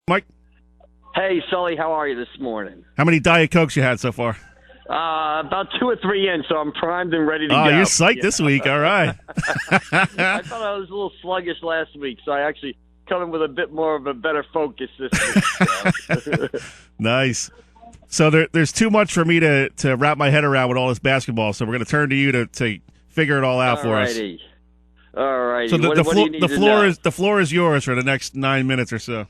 Mike? Hey, Sully, how are you this morning? How many Diet Cokes you had so far? About 2 or 3 in, so I'm primed and ready to go. Oh, you're psyched this week. All right. I thought I was a little sluggish last week, so I actually come in with a bit more of a better focus this week. So. Nice. So there's too much for me to wrap my head around with all this basketball, so we're going to turn to you to figure it all out for us. All righty. So what do you need the floor is yours for the next 9 minutes or so.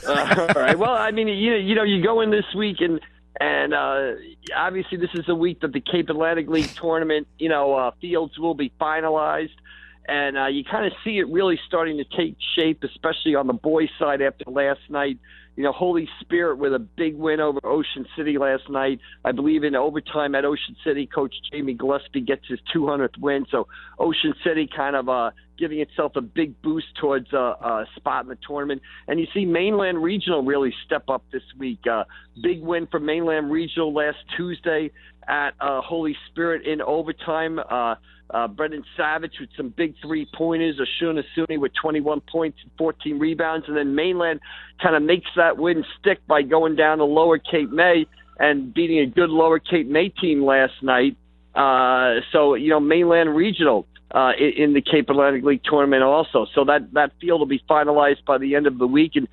All right. Well, I mean, you go in this week and obviously this is the week that the Cape Atlantic League tournament, fields will be finalized. And you kind of see it really starting to take shape, especially on the boys' side after last night. Holy Spirit with a big win over Ocean City last night. I believe in overtime at Ocean City, Coach Jamie Gillespie gets his 200th win. So Ocean City kind of giving itself a big boost towards a spot in the tournament. And you see Mainland Regional really step up this week. Big win for Mainland Regional last Tuesday at Holy Spirit in overtime. Brendan Savage with some big three-pointers, Ashuna Suni with 21 points and 14 rebounds, and then Mainland kind of makes that win stick by going down to Lower Cape May and beating a good Lower Cape May team last night. So Mainland Regional in the Cape Atlantic League tournament also. So that field will be finalized by the end of the week, and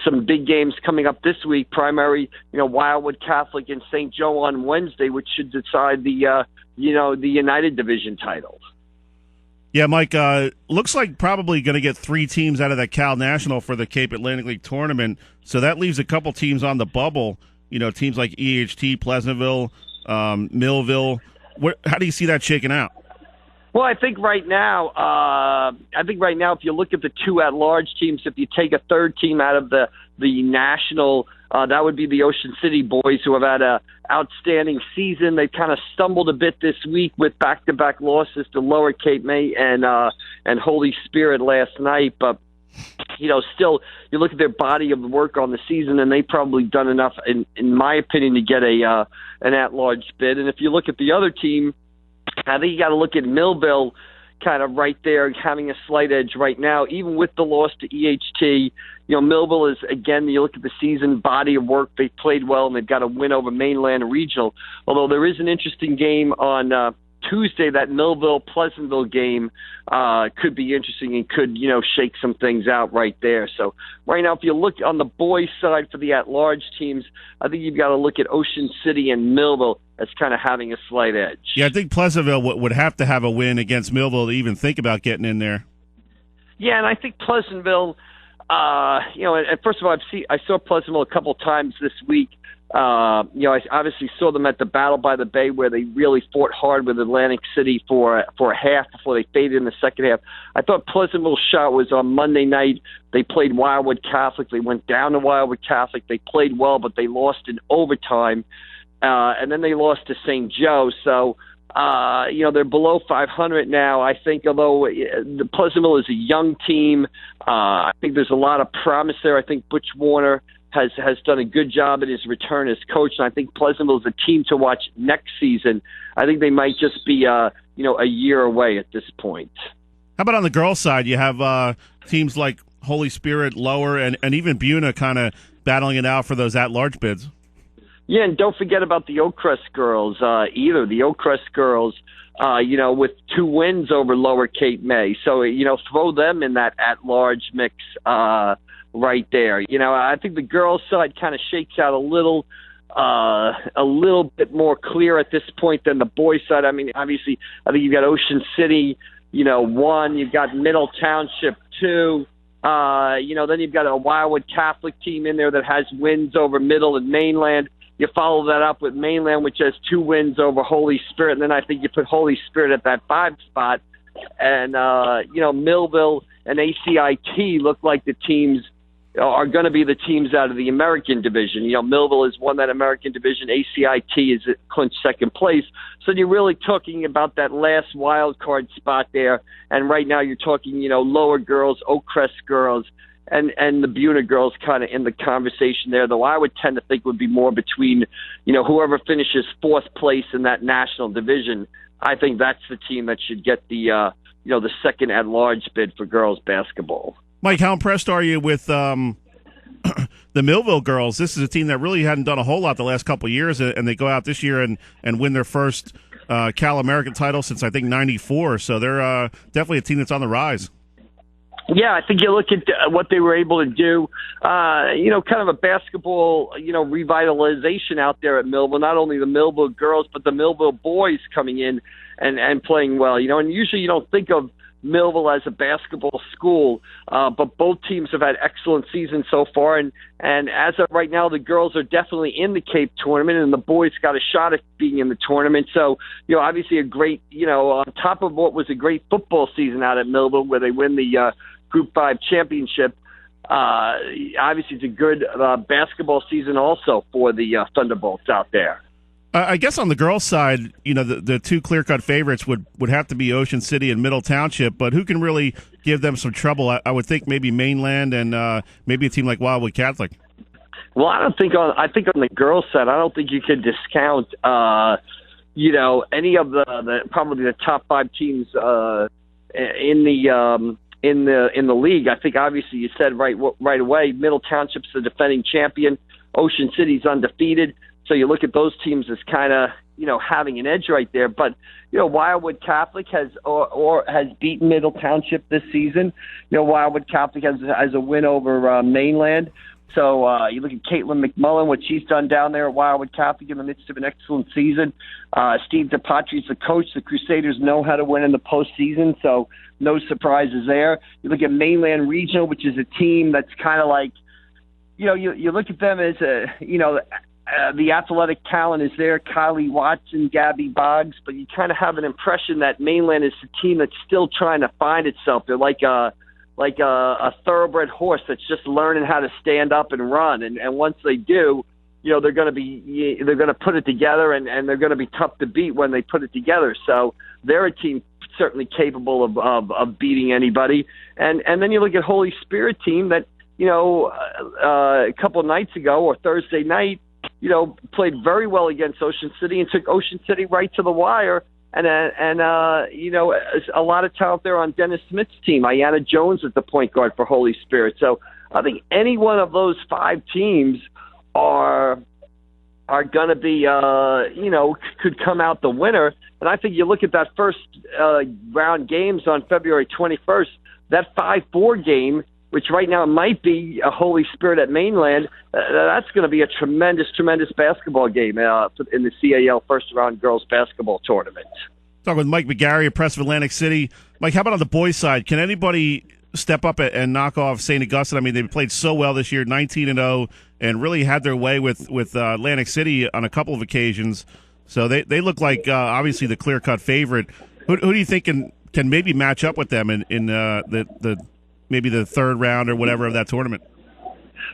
some big games coming up this week. Primary, Wildwood Catholic and St. Joe on Wednesday, which should decide the United Division titles. Yeah, Mike, looks like probably going to get 3 teams out of that Cal National for the Cape Atlantic League tournament. So that leaves a couple teams on the bubble, teams like EHT, Pleasantville, Millville. How do you see that shaking out? Well, I think right now, if you look at the 2 at-large teams, if you take a third team out of the national, that would be the Ocean City boys, who have had a outstanding season. They kind of stumbled a bit this week with back-to-back losses to Lower Cape May and Holy Spirit last night. But still, you look at their body of work on the season, and they've probably done enough, in my opinion, to get an at-large bid. And if you look at the other team, I think you got to look at Millville kind of right there, having a slight edge right now, even with the loss to EHT. Millville is, again, you look at the season body of work, they played well, and they've got a win over Mainland Regional. Although there is an interesting game on Tuesday, that Millville-Pleasantville game could be interesting and could, shake some things out right there. So right now, if you look on the boys' side for the at-large teams, I think you've got to look at Ocean City and Millville as kind of having a slight edge. Yeah, I think Pleasantville would have to have a win against Millville to even think about getting in there. Yeah, and I think Pleasantville, and first of all, I saw Pleasantville a couple times this week. I obviously saw them at the Battle by the Bay, where they really fought hard with Atlantic City for a half before they faded in the second half. I thought Pleasantville's shot was on Monday night. They played Wildwood Catholic. They went down to Wildwood Catholic. They played well, but they lost in overtime. And then they lost to St. Joe. So, they're below 500 now. I think, although the Pleasantville is a young team, I think there's a lot of promise there. I think Butch Warner has done a good job in his return as coach, and I think Pleasantville is a team to watch next season. I think they might just be, a year away at this point. How about on the girls' side? You have teams like Holy Spirit, Lower, and even Buna kind of battling it out for those at-large bids. Yeah, and don't forget about the Oakcrest girls either. The Oakcrest girls, with 2 wins over Lower Cape May. So, throw them in that at-large mix right there. I think the girls' side kind of shakes out a little bit more clear at this point than the boys' side. I mean, obviously, I think you've got Ocean City, 1. You've got Middle Township, 2. Then you've got a Wildwood Catholic team in there that has wins over Middle and Mainland. You follow that up with Mainland, which has 2 wins over Holy Spirit, and then I think you put Holy Spirit at that 5 spot. And, Millville and ACIT look like the teams are going to be the teams out of the American division. Millville has won that American division. ACIT is clinched second place. So you're really talking about that last wild card spot there. And right now you're talking, Lower girls, Oakcrest girls, and the Buna girls kind of in the conversation there, though I would tend to think would be more between, whoever finishes 4th place in that national division. I think that's the team that should get the second at-large bid for girls basketball. Mike, how impressed are you with The Millville girls, this is a team that really hadn't done a whole lot the last couple of years, and they go out this year and win their first Cal American title since, I think, 94. So they're definitely a team that's on the rise. Yeah, I think you look at what they were able to do, kind of a basketball, revitalization out there at Millville. Not only the Millville girls, but the Millville boys coming in and playing well. And usually you don't think of Millville as a basketball school, but both teams have had excellent seasons so far. And as of right now, the girls are definitely in the Cape tournament, and the boys got a shot at being in the tournament. So, obviously a great, on top of what was a great football season out at Millville where they win the Group 5 championship, obviously it's a good basketball season also for the Thunderbolts out there. I guess on the girls' side, the two clear-cut favorites would have to be Ocean City and Middle Township, but who can really give them some trouble? I would think maybe Mainland and maybe a team like Wildwood Catholic. Well, I think on the girls' side, I don't think you could discount, any of the probably the top 5 teams in the league. I think obviously you said right away, Middle Township's the defending champion, Ocean City's undefeated. So you look at those teams as kind of, having an edge right there. But, Wildwood Catholic has beaten Middle Township this season. Wildwood Catholic has a win over Mainland. So you look at Caitlin McMullen, what she's done down there at Wildwood Catholic in the midst of an excellent season. Steve DePatry's the coach. The Crusaders know how to win in the postseason, so no surprises there. You look at Mainland Regional, which is a team that's kind of like, you look at them as the athletic talent is there, Kylie Watson, Gabby Boggs, but you kind of have an impression that Mainland is a team that's still trying to find itself. They're like a thoroughbred horse that's just learning how to stand up and run. And once they do, they're going to put it together, and they're going to be tough to beat when they put it together. So they're a team certainly capable of beating anybody. And then you look at Holy Spirit team that, a couple of nights ago or Thursday night, played very well against Ocean City and took Ocean City right to the wire. And a lot of talent there on Dennis Smith's team. Ayanna Jones is the point guard for Holy Spirit. So I think any one of those 5 teams are going to be, could come out the winner. And I think you look at that first round games on February 21st, that 5-4 game, which right now might be a Holy Spirit at Mainland, that's going to be a tremendous, tremendous basketball game in the CAL first-round girls basketball tournament. Talking with Mike McGarry of Press of Atlantic City. Mike, how about on the boys' side? Can anybody step up and knock off St. Augustine? I mean, they played so well this year, 19-0, and really had their way with Atlantic City on a couple of occasions. So they look like, obviously, the clear-cut favorite. Who do you think can maybe match up with them in the maybe the third round or whatever of that tournament?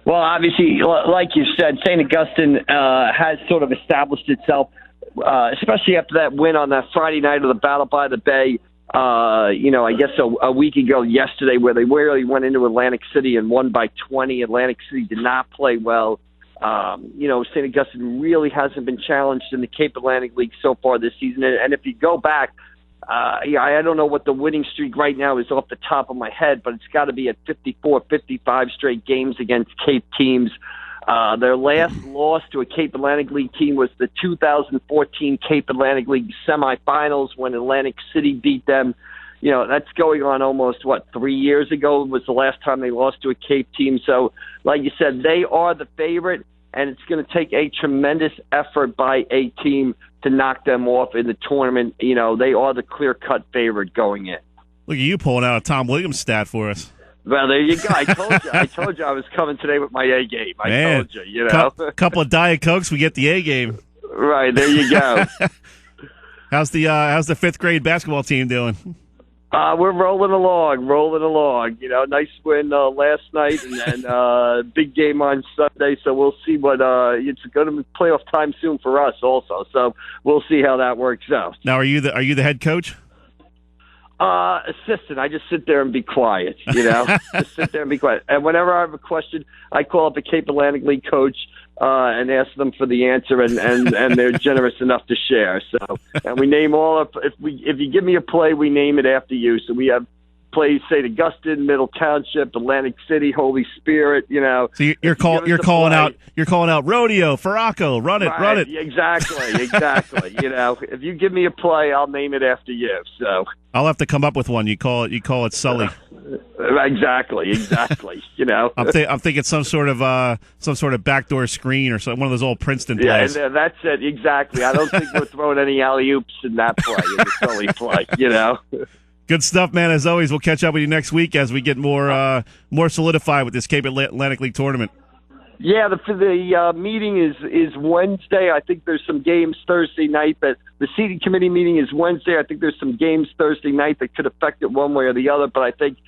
Well, obviously, like you said, St. Augustine has sort of established itself, especially after that win on that Friday night of the Battle by the Bay, I guess a week ago yesterday, where they really went into Atlantic City and won by 20. Atlantic City did not play well. St. Augustine really hasn't been challenged in the Cape Atlantic League so far this season. And if you go back, I don't know what the winning streak right now is off the top of my head, but it's got to be at 54, 55 straight games against Cape teams. Their last loss to a Cape Atlantic League team was the 2014 Cape Atlantic League semifinals when Atlantic City beat them. That's going on almost, 3 years ago was the last time they lost to a Cape team. So, like you said, they are the favorite, and it's going to take a tremendous effort by a team to knock them off in the tournament. They are the clear-cut favorite going in. Look at you pulling out a Tom Williams stat for us. Well, there you go. I told you I was coming today with my A game. Man, told you, couple of Diet Cokes, we get the A game. Right, there you go. How's the fifth grade basketball team doing? We're rolling along. Nice win last night, and big game on Sunday. So we'll see what it's going to be playoff time soon for us, also. So we'll see how that works out. Now, are you the head coach? Assistant. I just sit there and be quiet. Just sit there and be quiet. And whenever I have a question, I call up a Cape Atlantic League coach and ask them for the answer, and they're generous enough to share. So, and we name all of, if you give me a play, we name it after you. So we have plays St. Augustine, Middle Township, Atlantic City, Holy Spirit. So you're calling out rodeo, Farraco, run it. Exactly. If you give me a play, I'll name it after you. So I'll have to come up with one. You call it Sully. Exactly. I'm thinking some sort of backdoor screen or something, one of those old Princeton plays. Yeah, that's it. Exactly. I don't think we're throwing any alley-oops in that play, in the Sully play. Good stuff, man. As always, we'll catch up with you next week as we get more solidified with this Cape Atlantic League tournament. Yeah, the meeting is Wednesday. I think there's some games Thursday night, but the seating committee meeting is Wednesday. I think there's some games Thursday night that could affect it one way or the other, but I think,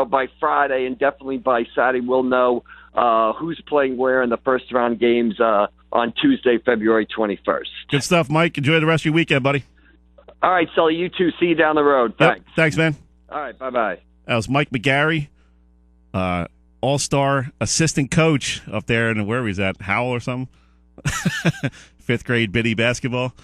by Friday and definitely by Saturday, we'll know who's playing where in the first round games on Tuesday, February 21st. Good stuff, Mike. Enjoy the rest of your weekend, buddy. All right, Sully, you too. See you down the road. Thanks. Yep. Thanks, man. All right, bye-bye. That was Mike McGarry, all-star assistant coach up there in, where was that, Howell or something? 5th grade Biddy basketball.